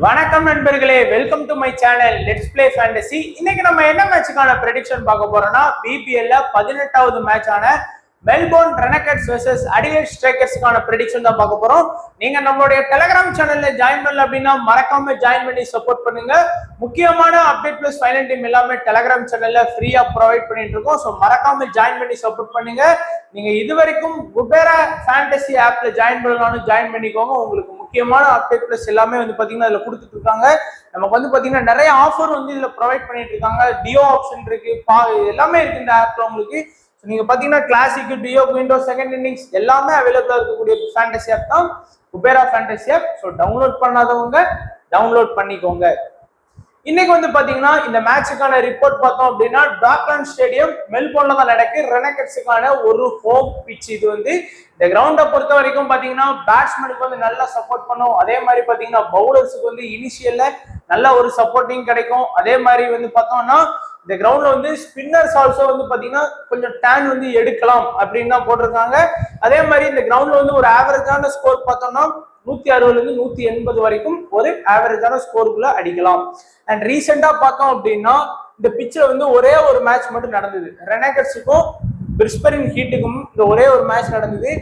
வணக்கம் நண்பர்களே, welcome to my channel let's play fantasy. இன்னைக்கு நம்ம என்ன மேட்சுக்கான ப்ரெடிக்ஷன் பார்க்க போறோம்னா பிபிஎல்ல 18வது மேட்சான மெல்போர்ன் ரெனகட்ஸ் வெர்சஸ் அடிலைட் ஸ்ட்ரைக்கர்ஸ்க்கான ப்ரெடிக்ஷன் தான் பார்க்க போறோம். நீங்க நம்மளுடைய டெலிகிராம் சேனல்ல ஜாயின் பண்ணல அப்படின்னா மறக்காம ஜாயின் பண்ணி சப்போர்ட் பண்ணுங்க. முக்கியமான அப்டேட் பிளஸ் ஃபைனல் டீம் எல்லாமே டெலிகிராம் சேனல்ல ஃப்ரீயா ப்ரொவைட் பண்ணிட்டு இருக்கோம். ஸோ மறக்காம ஜாயின் பண்ணி சப்போர்ட் பண்ணுங்க. நீங்க இது வரைக்கும் குபேரா ஃபேண்டசி ஆப்ல ஜாயின் பண்ணலாம்னு ஜாயின் பண்ணிக்கோங்க. உங்களுக்கு முக்கியமான அப்டேட் பிளஸ் எல்லாமே வந்து பாத்தீங்கன்னா இதுல கொடுத்துட்டு இருக்காங்க. நமக்கு வந்து பாத்தீங்கன்னா நிறைய ஆஃபர் வந்து இதுல ப்ரொவைட் பண்ணிட்டு இருக்காங்க. டியோ ஆப்ஷன் இருக்கு, எல்லாமே இருக்கு இந்த ஆப்ல உங்களுக்கு. நீங்க பாத்தீங்கன்னா classic, duo, windows, second innings எல்லாமே அவைலபிளா இருக்கக்கூடிய ஃபேண்டசி ஆப் தான் Kubera fantasy app. So download பண்ணாதவங்க டவுன்லோட் பண்ணிக்கோங்க. இன்னைக்கு வந்து பாத்தீங்கன்னா இந்த மேட்சுக்கான ரிப்போர்ட் பார்த்தோம் அப்படின்னா டாக்லாண்ட் ஸ்டேடியம் மெல்போர்ன்ல தான் நடக்கு. ரெனகட்ஸுக்கான ஒரு ஹோம் பிச். இது வந்து இந்த கிரவுண்டை பொறுத்த வரைக்கும் பாத்தீங்கன்னா பேட்ஸ்மேனுக்கு வந்து நல்லா சப்போர்ட் பண்ணும். அதே மாதிரி பாத்தீங்கன்னா பவுலர்ஸுக்கு வந்து இனிஷியல்ல நல்ல ஒரு சப்போர்ட்டிங் கிடைக்கும். அதே மாதிரி வந்து பார்த்தோம்னா இந்த கிரவுண்ட்ல வந்து ஸ்பின்னர்ஸ் ஆல்சோ வந்து பாத்தீங்கன்னா கொஞ்சம் டேன் வந்து எடுக்கலாம் அப்படின்னு தான் போட்டிருக்காங்க. அதே மாதிரி இந்த கிரவுண்ட்ல வந்து ஒரு ஆவரேஜான ஸ்கோர் பார்த்தோம்னா 160 இருந்து 180 வரைக்கும் ஒரு ஆவரேஜான ஸ்கோருக்குள்ள அடிக்கலாம். அண்ட் ரீசெண்டா பார்த்தோம் அப்படின்னா இந்த பிச்சில் வந்து ஒரே ஒரு மேட்ச் மட்டும் நடந்தது. ரெனகட்ஸுக்கும் பிரிஸ்பரின் ஹீட்டுக்கும் இந்த ஒரே ஒரு மேட்ச் நடந்தது.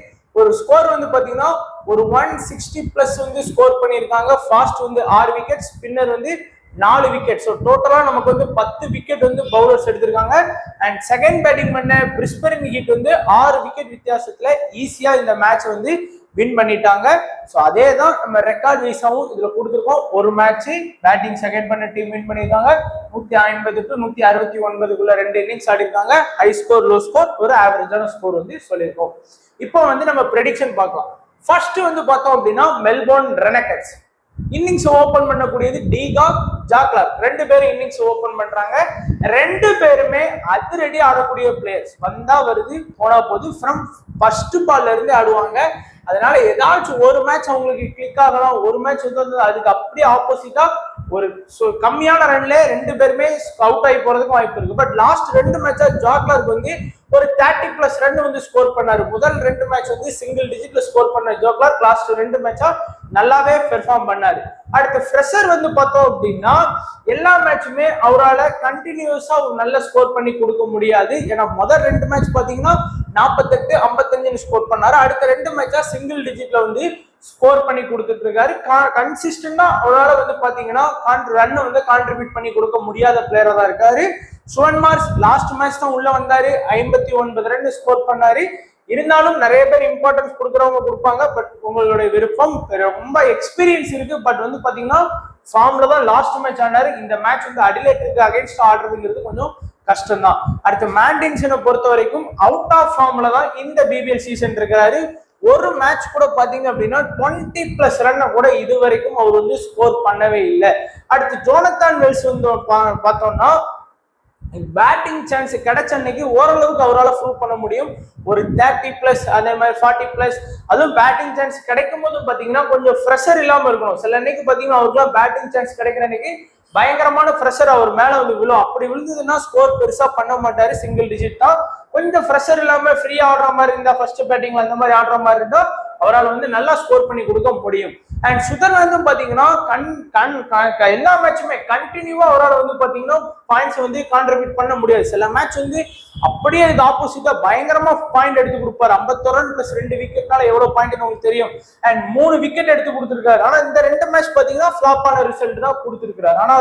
ஒரு ஸ்கோர் வந்து பாத்தீங்கன்னா ஒரு 160 பிளஸ் வந்து ஸ்கோர் பண்ணியிருக்காங்க. ஃபாஸ்ட் வந்து 6 விக்கெட், ஸ்பின்னர் வந்து 4 விக்கெட். ஸோ டோட்டலா நமக்கு வந்து 10 விக்கெட் வந்து பவுலர்ஸ் எடுத்திருக்காங்க. அண்ட் செகண்ட் பேட்டிங் பண்ண பிரிஸ்பரின் ஹீட் வந்து 6 விக்கெட் வித்தியாசத்துல ஈஸியா இந்த மேட்ச் வந்து வின் பண்ணிட்டாங்க. ஸோ அதே தான் நம்ம ரெக்கார்ட் வைஸாவும் இதுல கொடுத்துருக்கோம். ஒரு மேட்ச் பேட்டிங் செகண்ட் பண்ண டீம் வின் பண்ணியிருக்காங்க. 150 to 169 2 இன்னிங்ஸ் ஆடிருக்காங்க. ஹை ஸ்கோர், லோ ஸ்கோர், ஒரு ஆவரேஜான ஸ்கோர் வந்து சொல்லியிருக்கோம். இப்போ வந்து நம்ம ப்ரெடிக்ஷன் பார்க்கலாம். ஃபர்ஸ்ட் வந்து பார்த்தோம் அப்படின்னா மெல்போர்ன் ரெனகட்ஸ் இன்னிங்ஸ் ஓபன் பண்ணக்கூடியது டிகாக், ஜாக்லார் ரெண்டு பேரும் இன்னிங்ஸ் ஓபன் பண்றாங்க. ரெண்டு பேருமே அதிரடி ஆடக்கூடிய பிளேயர்ஸ். வந்தா வருது, போனா போது, ஃப்ரம் ஃபர்ஸ்ட் பால்ல இருந்து ஆடுவாங்க. அதனால ஏதாச்சும் ஒரு மேட்ச் அவங்களுக்கு கிளிக் ஆகலாம், ஒரு மேட்ச் வந்து அதுக்கு அப்படியே ஆப்போசிட்டா ஒரு கம்மியான ரன்ல ரெண்டு பேருமே அவுட் ஆகி போறதுக்கும் வாய்ப்பு இருக்கு. பட் லாஸ்ட் 2 மேட்சா ஜாக்லாருக்கு வந்து ஒரு 30 பிளஸ் ரன் வந்து ஸ்கோர் பண்ணாரு. முதல் 2 மேட்ச் வந்து சிங்கிள் டிஜிட்ல ஸ்கோர் பண்ண ஜாக்லார் லாஸ்ட் 2 மேட்சா நல்லாவே பெர்ஃபார்ம் பண்ணாரு. அடுத்து ஃப்ரெஷர் வந்து பார்த்தோம் அப்படின்னா எல்லா மேட்சுமே அவரால் கண்டினியூஸா ஒரு நல்ல ஸ்கோர் பண்ணி கொடுக்க முடியாது. ஏன்னா முதல் 2 மேட்ச் பாத்தீங்கன்னா 48, 55 ஸ்கோர் பண்ணாரு. அடுத்த 2 மேட்சா சிங்கிள் டிஜிட்ல வந்து ஸ்கோர் பண்ணி கொடுத்துட்டு இருக்காரு. கன்சிஸ்டன்டா அவரால் வந்து பாத்தீங்கன்னா ரன் வந்து கான்ட்ரிபியூட் பண்ணி கொடுக்க முடியாத பிளேயரா தான் இருக்காரு. சுவன் மார்ஸ் லாஸ்ட் மேட்ச் தான் உள்ள வந்தாரு, 59 ரன் ஸ்கோர் பண்ணாரு. இருந்தாலும் நிறைய பேர் இம்பார்ட்டன்ஸ் கொடுக்குறவங்க கொடுப்பாங்க. பட் உங்களுடைய விருப்பம். ரொம்ப எக்ஸ்பீரியன்ஸ் இருக்கு. பட் வந்து பாத்தீங்கன்னா ஃபார்ம்ல தான் லாஸ்ட் மேட்ச் ஆனாரு. இந்த மேட்ச் வந்து அடிலேட்டுக்கு அகைன்ஸ்ட் ஆடுறதுங்கிறது கொஞ்சம் கஷ்டம் தான். அடுத்து மேண்டின்சனை பொறுத்த வரைக்கும் அவுட் ஆஃப் ஃபார்ம்ல தான் இந்த பிபிஎல் சீசன் இருக்கிறாரு. ஒரு மேட்ச் கூட பாத்தீங்க அப்படின்னா 20 பிளஸ் ரன்னை கூட இது வரைக்கும் அவர் வந்து ஸ்கோர் பண்ணவே இல்லை. அடுத்து ஜோனத்தான் வெல்ஸ் வந்து பார்த்தோம்னா பேட்டிங் சான்ஸ் கிடைச்ச அன்னைக்கு ஓரளவுக்கு அவரால் ப்ரூவ் பண்ண முடியும். ஒரு 30 பிளஸ், அதே மாதிரி 40 பிளஸ். அதுவும் பேட்டிங் சான்ஸ் கிடைக்கும் போது பாத்தீங்கன்னா கொஞ்சம் ஃப்ரெஷர் இல்லாம இருக்கணும். சில அன்னைக்கு பாத்தீங்கன்னா அவருக்குலாம் பேட்டிங் சான்ஸ் கிடைக்கிற அன்னைக்கு பயங்கரமான ஃப்ரெஷர் அவர் மேல வந்து விழும். அப்படி விழுந்ததுன்னா ஸ்கோர் பெருசா பண்ண மாட்டாரு, சிங்கிள் டிஜிட் தான். கொஞ்சம் ஃப்ரெஷர் இல்லாம ஃப்ரீயா ஆடுற மாதிரி இருந்தா, ஃபர்ஸ்ட் பேட்டிங்ல அந்த மாதிரி ஆடுற மாதிரி இருந்தா அவரால் வந்து நல்லா ஸ்கோர் பண்ணி கொடுக்க முடியும். அண்ட் சுதர்லாந்தும் பாத்தீங்கன்னா எல்லா மேட்சுமே கண்டினியூவா அவரால் வந்து பாத்தீங்கன்னா பாயிண்ட்ஸ் வந்து கான்ட்ரிபியூட் பண்ண முடியாது. சில மேட்ச் வந்து அப்படியே இதுக்கு ஆப்போசிட்டா பயங்கரமா பாயிண்ட் எடுத்து கொடுப்பாரு. 51 ரன் பிளஸ் 2 விக்கெட்னால எவ்வளவு பாயிண்ட் உங்களுக்கு தெரியும். அண்ட் 3 விக்கெட் எடுத்து கொடுத்துருக்காரு. ஆனா இந்த 2 மேட்ச் பாத்தீங்கன்னா ஃபிளாப்பான ரிசல்ட் தான் கொடுத்துருக்காரு. ஆனா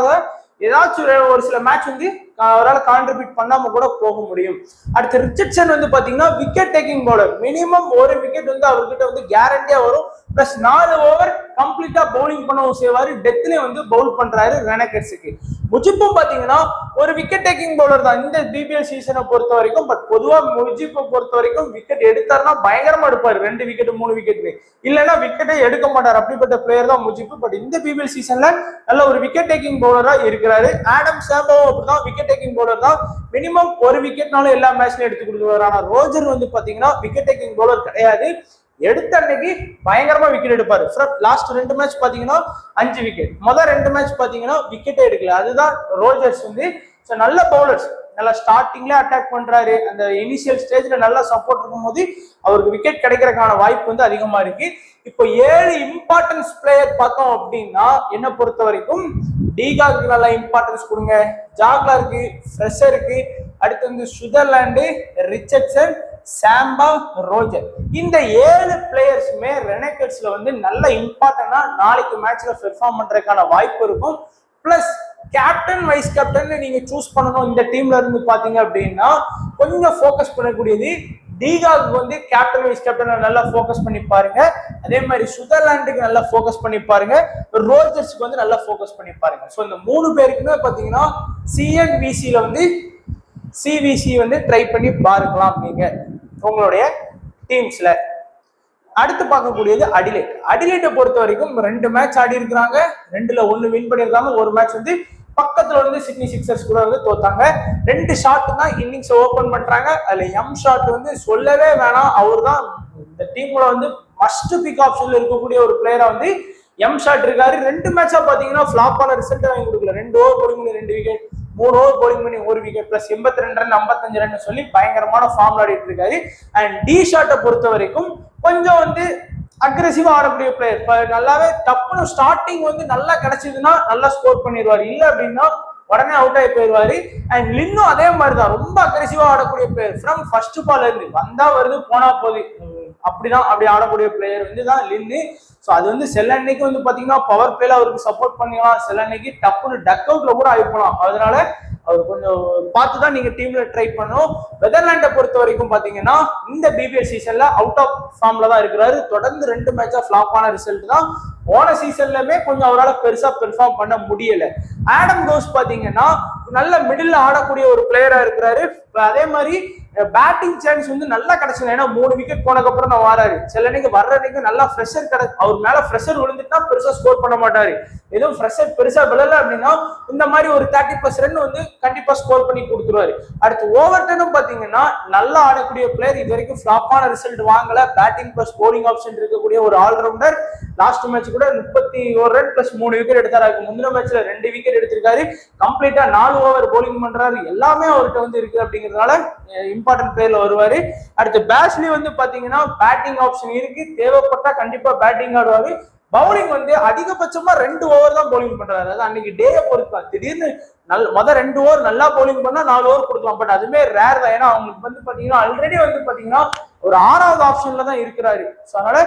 ஏதாச்சும் ஒரு சில மேட்ச் வந்து அவரால் கான்ட்ரிபியூட் பண்ணாம கூட போக முடியும். அடுத்து ரிச்சர்ட்சன் வந்து பாத்தீங்கன்னா விக்கெட் டேக்கிங் பவுலர். மினிமம் ஒரு விக்கெட் வந்து அவர்கிட்ட வந்து கேரண்டியா வரும். பிளஸ் 4 ஓவர் கம்ப்ளீட்டா பவுலிங் பண்ணவும் செய்வாரு. டெத்லயும் வந்து பவுல் பண்றாரு ரெனகட்ஸுக்கு. முஜிப்பும் பாத்தீங்கன்னா ஒரு விக்கெட் டேக்கிங் பவுலர் தான் இந்த பிபிஎல் சீசனை பொறுத்த வரைக்கும். பட் பொதுவா முஜிப்பை பொறுத்த வரைக்கும் விக்கெட் எடுத்தாருன்னா பயங்கரமா எடுப்பாரு. 2 விக்கெட் 3 விக்கெட் இல்லைன்னா விக்கெட்டே எடுக்க மாட்டார். அப்படிப்பட்ட பிளேயர் தான் முஜிப்பு. பட் இந்த பிபிஎல் சீசன்ல நல்ல ஒரு விக்கெட் டேக்கிங் பவுலரா இருக்கிறாரு. ஆடம் சாம்பவும் அப்படிதான் விக்கெட் டேக்கிங் பவுலர் தான். மினிமம் ஒரு விக்கெட்னாலும் எல்லா மேட்ச்லயும் எடுத்து கொடுத்துருவாரு. ஆனா ரோஜர் வந்து பாத்தீங்கன்னா விக்கெட் டேக்கிங் பவுலர் கிடையாது. எடுத்த அன்னைக்கு பயங்கரமா விக்கெட் எடுப்பாரு. லாஸ்ட் 2 மேட்ச் பாத்தீங்கன்னா 5 விக்கெட். முதல் 2 மேட்ச் பாத்தீங்கன்னா விக்கெட்டே எடுக்கல. அதுதான் ரோஜர்ஸ் வந்து நல்ல பவுலர்ஸ். நல்லா ஸ்டார்டிங்ல அட்டாக் பண்றாரு, அந்த இனிஷியல் ஸ்டேஜ்ல நல்லா சப்போர்ட் இருக்கும்போது அவருக்கு விக்கெட் கிடைக்கிறதுக்கான வாய்ப்பு வந்து அதிகமா இருக்கு. இப்போ 7 இம்பார்ட்டன்ஸ் பிளேயர் பார்த்தோம் அப்படின்னா என்ன பொறுத்த வரைக்கும் டீகாக்கு நல்லா இம்பார்ட்டன்ஸ் கொடுங்க, ஜாக்லாருக்கு, ஃப்ரெஷருக்கு, அடுத்து வந்து சுதர்லாண்டு, ரிச்சர்ட்சன், சாம்பா, ரோஜர், இந்த 7 பிளேயர்ஸுமே ரெனக்கட்ஸ்ல வந்து நல்ல இம்பார்ட்டன்டா நாளைக்கு மேட்ச்ல பெர்ஃபார்ம் பண்றதுக்கான வாய்ப்பு இருக்கும். பிளஸ் கேப்டன் வைஸ் கேப்டன் நீங்க சூஸ் பண்ணணும் இந்த டீம்ல இருந்து பாத்தீங்க அப்படின்னா கொஞ்சம் ஃபோக்கஸ் பண்ணக்கூடியது டீகாக்கு வந்து கேப்டன் வைஸ் கேப்டன் நல்லா ஃபோக்கஸ் பண்ணி பாருங்க. அதே மாதிரி சுதர்லாண்டுக்கு நல்லா ஃபோக்கஸ் பண்ணி பாருங்க, ரோஜர்ஸ்க்கு வந்து நல்லா ஃபோக்கஸ் பண்ணி பாருங்க. ஸோ இந்த 3 பேருக்குமே பாத்தீங்கன்னா சிஎன்விசில வந்து சிவிசி வந்து ட்ரை பண்ணி பார்க்கலாம் நீங்க உங்களுடைய டீம்ஸ்ல. அடுத்து பார்க்கக்கூடியது அடிலைட்டை பொறுத்த வரைக்கும் 2 மேட்ச் ஆடி இருக்கிறாங்க, 2ல 1 வின் பண்ணியிருக்காங்க, ஒரு மேட்ச் வந்து பக்கத்துல வந்து சிட்னி சிக்ஸர்ஸ் கூட வந்து தோத்தாங்க. 2 ஷாட் தான் இன்னிங்ஸ் ஓபன் பண்றாங்க. அதுல எம் ஷாட் வந்து சொல்லவே வேணாம், அவர் தான் இந்த டீம்ல வந்து மஸ்ட் பிக் ஆப்ஷன்ல இருக்கக்கூடிய ஒரு பிளேயரா வந்து எம் ஷாட் இருக்காரு. 2 மேட்சா பாத்தீங்கன்னா ஃபிளாப்பான ரிசல்ட் வாங்கி கொடுக்கல, 2 ஓவர் போலிங் பண்ணி 2 விக்கெட், 3 ஓவர் போலிங் பண்ணி 1 விக்கெட், பிளஸ் 82 ரன் 55 ரன் சொல்லி பயங்கரமான ஃபார்ம் ஆடிட்டு இருக்காரு. அண்ட் டி ஷாட்டை பொறுத்த வரைக்கும் கொஞ்சம் வந்து அக்ரெசிவா ஆடக்கூடிய பிளேயர், நல்லாவே டப்புன்னு ஸ்டார்டிங் வந்து நல்லா கிடைச்சதுன்னா நல்லா ஸ்கோர் பண்ணிடுவாரு, இல்ல அப்படின்னா உடனே அவுட் ஆகி போயிடுவாரு. அண்ட் லின்னும் அதே மாதிரிதான் ரொம்ப அக்ரெசிவா ஆடக்கூடிய பிளேயர், ஃப்ரம் ஃபர்ஸ்ட் பால் இருந்து வந்தா வருது போனா போகுது அப்படி ஆடக்கூடிய பிளேயர் வந்து தான் லின்னு. ஸோ அது வந்து சில அன்னைக்கு வந்து பாத்தீங்கன்னா பவர் பிளேல அவருக்கு சப்போர்ட் பண்ணிக்கலாம், சில அன்னைக்கு டப்புன்னு டக் அவுட்ல கூட ஆயிப்போலாம். அதனால அவர் கொஞ்சம் பார்த்து தான் நீங்க டீம்ல ட்ரை பண்ணணும். நெதர்லாண்டை பொறுத்த வரைக்கும் பாத்தீங்கன்னா இந்த பிபிஎல் சீசன்ல அவுட் ஆஃப் ஃபார்ம்ல தான் இருக்கிறாரு, தொடர்ந்து 2 மேட்சா ஃபிளாப்பான ரிசல்ட் தான். போன சீசன்லயுமே கொஞ்சம் அவரால் பெருசா பெர்ஃபார்ம் பண்ண முடியல. ஆடம் கோஸ் பாத்தீங்கன்னா நல்ல மிடில் ஆடக்கூடிய ஒரு பிளேயரா இருக்கிறாரு. அதே மாதிரி பேட்டிங் சான்ஸ் வந்து நல்லா கிடைச்சது, ஏன்னா 3 விக்கெட் போனதுக்கு அப்புறம் தான் வராரு. சில அன்னைக்கு வர்ற அன்னைக்கு நல்லா ஃப்ரெஷர் அவர் மேல ஃப்ரெஷர் விழுந்துட்டா பெருசா ஸ்கோர் பண்ண மாட்டாரு, எதுவும் ஃப்ரெஷர் பெருசா விழல அப்படின்னா இந்த மாதிரி ஒரு 30+ ரன் வந்து கண்டிப்பா ஸ்கோர் பண்ணி கொடுத்துருவாரு. அடுத்து ஓவர்டனும் பாத்தீங்கன்னா நல்லா ஆடக்கூடிய பிளேயர், இது வரைக்கும் ஃபிளாப்பான ரிசல்ட் வாங்கல, பேட்டிங் பிளஸ் போலிங் ஆப்ஷன் இருக்கக்கூடிய ஒரு ஆல்ரவுண்டர். லாஸ்ட் மேட்ச் கூட 31 ரன் பிளஸ் 3 விக்கெட் எடுத்தாரு, முந்தின மேட்ச்ல 2 விக்கெட் எடுத்திருக்காரு, கம்ப்ளீட்டா 4 ஓவர் போலிங் பண்றாரு, எல்லாமே அவர்கிட்ட வந்து இருக்கு அப்படிங்கிறதுனால இம்பார்ட்டன்ட் பிளேயர்ல வருவாரு. அடுத்து பேஸ்லி வந்து பாத்தீங்கன்னா பேட்டிங் ஆப்ஷன் இருக்கு, தேவைப்பட்டா கண்டிப்பா பேட்டிங் ஆடுவாரு. பவுலிங் வந்து அதிகபட்சமா 2 ஓவர் தான் போலிங் பண்றாரு, அதாவது அன்னைக்கு டேயை பொறுத்து திடீர்னு மொதல் 2 ஓவர் நல்லா போலிங் பண்ணா 4 ஓவர் கொடுக்கலாம், பட் அதுமே ரேர் தான். ஏன்னா அவங்களுக்கு வந்து பாத்தீங்கன்னா ஆல்ரெடி வந்து பாத்தீங்கன்னா ஒரு 6வது ஆப்ஷன்ல தான் இருக்கிறாரு. அதனால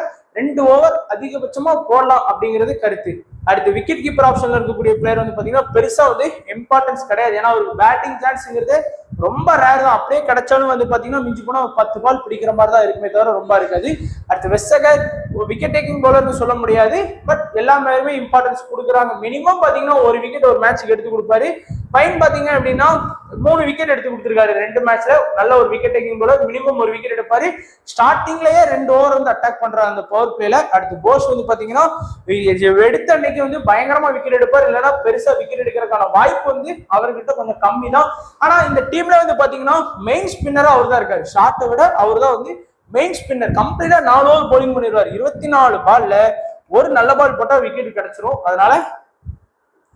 2 ஓவர் அதிகபட்சமா போடலாம் அப்படிங்கிறது கருத்து. அடுத்து விக்கெட் கீப்பர் ஆப்ஷன்ல இருக்கக்கூடிய பிளேயர் வந்து பாத்தீங்கன்னா பெருசா வந்து இம்பார்ட்டன்ஸ் கிடையாது, ஏன்னா ஒரு பேட்டிங் சான்ஸ்ங்கிறது ரொம்ப ரேர் தான். அப்படியே கிடைச்சாலும் வந்து பாத்தீங்கன்னா மிஞ்சி போனா 10 பால் பிடிக்கிற மாதிரி தான் இருக்குமே தவிர ரொம்ப இருக்காது. அடுத்து வெஸ்டகர் விக்கெட் டேக்கிங் பவுலர்னு சொல்ல முடியாது, பட் எல்லா மேலுமே இம்பார்ட்டன்ஸ் கொடுக்குறாங்க. மினிமம் பாத்தீங்கன்னா 1 விக்கெட் ஒரு மேட்சுக்கு எடுத்து கொடுப்பாரு. பைன் பாத்தீங்க அப்படின்னா 3 விக்கெட் எடுத்து கொடுத்திருக்காரு 2 மேட்ச்ல, நல்ல ஒரு wicket taking bowler, minimum 1 wicket எடுப்பாரு. ஸ்டார்டிங்லயே 2 ஓவர் வந்து அட்டாக் பண்றாரு அந்த பவர் பிளேல. அடுத்து போஸ் வந்து பாத்தீங்கன்னா எடுத்த அன்னைக்கு வந்து பயங்கரமா விக்கெட் எடுப்பார், இல்லைன்னா பெருசா விக்கெட் எடுக்கிறதுக்கான வாய்ப்பு வந்து அவர்கிட்ட கொஞ்சம் கம்மி தான். ஆனா இந்த டீம்ல வந்து பாத்தீங்கன்னா மெயின் ஸ்பின்னரா அவர் தான் இருக்காரு, ஷார்ட்டை விட அவர் தான் வந்து மெயின் ஸ்பின்னர். கம்ப்ளீட்டா 4 ஓவர் போலிங் பண்ணிடுவார், 24 பால்ல ஒரு நல்ல பால் போட்டா விக்கெட் கிடைச்சிரும். அதனால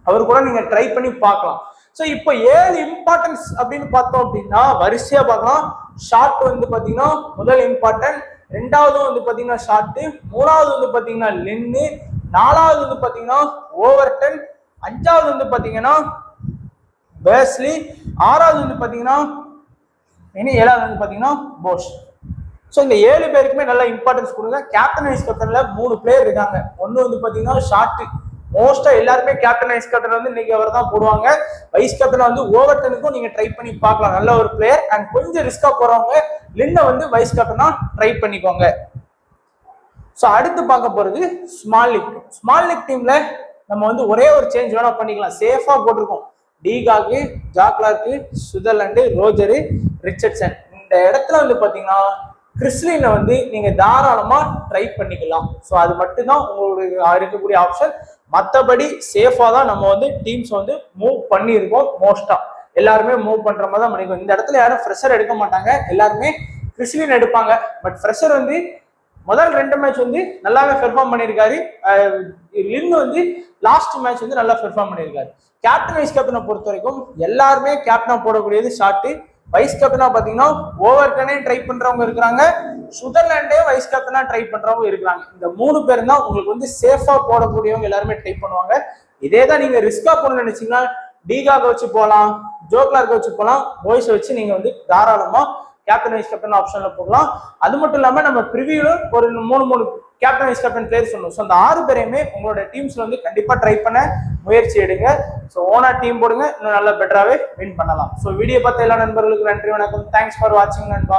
அவர் கூட நீங்க ட்ரை பண்ணி பார்க்கலாம். சோ இப்போ 7 இம்பார்ட்டன்ஸ் அப்படின்னு பார்த்தோம் அப்படின்னா வரிசையா பார்க்கலாம். ஷார்ட் வந்து பாத்தீங்கன்னா முதல் இம்பார்ட்டன்ட், 2வது வந்து பாத்தீங்கன்னா ஷார்ட், 3வது வந்து பாத்தீங்கன்னா லின்னு, 4வது வந்து பாத்தீங்கன்னா ஓவர்டன், 5வது வந்து பாத்தீங்கன்னா பேஸ்லி, 6வது வந்து பாத்தீங்கன்னா 7வது வந்து பாத்தீங்கன்னா போஷ். ஸோ இந்த 7 பேருக்குமே நல்ல இம்பார்ட்டன்ஸ் கொடுங்க. கேப்டன் வைஸ் கேப்டன்ல 3 பிளேயர் இருக்காங்க. ஒன்னு வந்து பாத்தீங்கன்னா ஷார்ட், மோஸ்டா எல்லாருமே கேப்டன் வைஸ் கேப்டன் வந்து இன்னைக்கு அவர் தான் போடுவாங்க. வைஸ் கேப்டன் வந்து ஓவர்டனுக்கும் நீங்க ட்ரை பண்ணி பார்க்கலாம், நல்ல ஒரு பிளேயர். அண்ட் கொஞ்சம் ரிஸ்கா போறவங்க லின்னை வந்து வைஸ் கேப்டனா ட்ரை பண்ணிக்கோங்க. ஸோ அடுத்து பார்க்க போறது ஸ்மால் லீக் டீம்ல நம்ம வந்து ஒரே ஒரு சேஞ்ச் வேணா பண்ணிக்கலாம். சேஃபா போட்டிருக்கோம், டீகாக்கு, ஜாக்லார்க்கு, சுதர்லாண்டு, ரோஜரு, ரிச்சர்ட்சன். இந்த இடத்துல வந்து பாத்தீங்கன்னா கிறிஸ்லினை வந்து நீங்க தாராளமா ட்ரை பண்ணிக்கலாம். ஸோ அது மட்டும்தான் உங்களுக்கு இருக்கக்கூடிய ஆப்ஷன். மற்றபடி சேஃபா தான் நம்ம வந்து டீம்ஸ் வந்து மூவ் பண்ணியிருக்கோம். மோஸ்டா எல்லாருமே மூவ் பண்ற மாதிரி தான் பண்ணிருக்கோம். இந்த இடத்துல யாரும் ஃப்ரெஷர் எடுக்க மாட்டாங்க, எல்லாருமே கிறிஸ்லின் எடுப்பாங்க. பட் ஃப்ரெஷர் வந்து முதல் 2 மேட்ச் வந்து நல்லாவே பெர்ஃபார்ம் பண்ணியிருக்காரு. லின் வந்து லாஸ்ட் மேட்ச் வந்து நல்லா பெர்ஃபார்ம் பண்ணியிருக்காரு. கேப்டன் வைஸ் கேப்டனை பொறுத்த வரைக்கும் எல்லாருமே கேப்டனா போடக்கூடியது ஷார்ட். வைஸ் கேப்டனா பாத்தீங்கன்னா ஓவர்டனே ட்ரை பண்றவங்க இருக்கிறாங்க, சுதர்லாண்டே வைஸ் கேப்டனா ட்ரை பண்றவங்க இருக்கிறாங்க. இந்த 3 பேரும் தான் உங்களுக்கு வந்து சேஃபா போடக்கூடியவங்க எல்லாருமே ட்ரை பண்ணுவாங்க. இதே தான் நீங்க ரிஸ்கா போடணும்னு நினைச்சீங்கன்னா டிகாக வச்சு போகலாம், ஜோ கிளார்க்க வச்சு போகலாம், போய்ஸை வச்சு நீங்க வந்து தாராளமா கேப்டன் வைஸ் கேப்டன் ஆப்ஷன்ல போகலாம். அது மட்டும் இல்லாம நம்ம ப்ரிவியூல ஒரு 3 கேப்டன் வைஸ் கேப்டன் பிளேயர் சொன்னோம். ஸோ அந்த 6 பேரையுமே உங்களோட டீம்ஸ்ல வந்து கண்டிப்பா ட்ரை பண்ண முயற்சி எடுங்க. ஸோ ஓனா டீம் போடுங்க, இன்னும் நல்லா பெட்டராகவே வின் பண்ணலாம். ஸோ வீடியோ பார்த்த எல்லா நண்பர்களுக்கு நன்றி, வணக்கம். தேங்க்ஸ் ஃபார் வாட்சிங் நண்பா.